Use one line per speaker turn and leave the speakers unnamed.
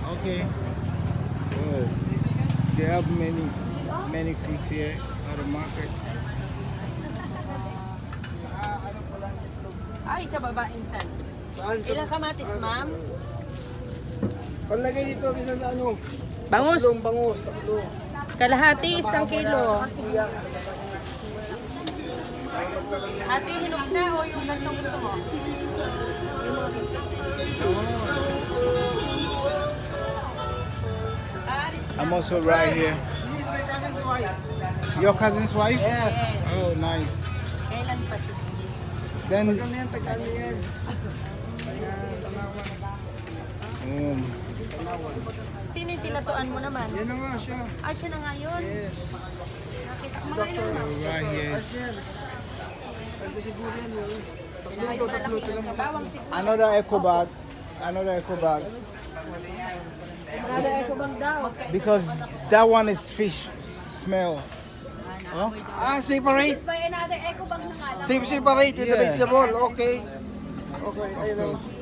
Okay. Oh, they have many fish here at the market.
Ay, sa babaeng san.
Saan?
Ilang kamatis, ma'am?
Panlagay dito, bisa sa ano?
Bangus.
Tatlong bangus, tatlo.
Kalahati, 1 kilo. Ate, hinog na o yung gantong gusto mo?
I'm also right here.
This is my cousin's wife.
Your cousin's wife?
Yes.
Oh, nice.
Kailan pa siya?
Then,
Tagal na yan, tagal na yan. Tanawan.
Sino yung tinatuan mo naman?
Yan na nga siya.
Ah, siya na nga yun.
Yes.
Nakita ko mga ilan na.
right here.
As yan. As siguro yan yun. Tatlo sila.
Bawang si
Another eco bag. Another eco bag.
Kada ko bang daw?
Because that one is fish smell. Huh?
Ah, separate.
By another eco bag na nga lang.
Separate with the
Yeah.
vegetable. Okay. Okay, ayun.
Okay.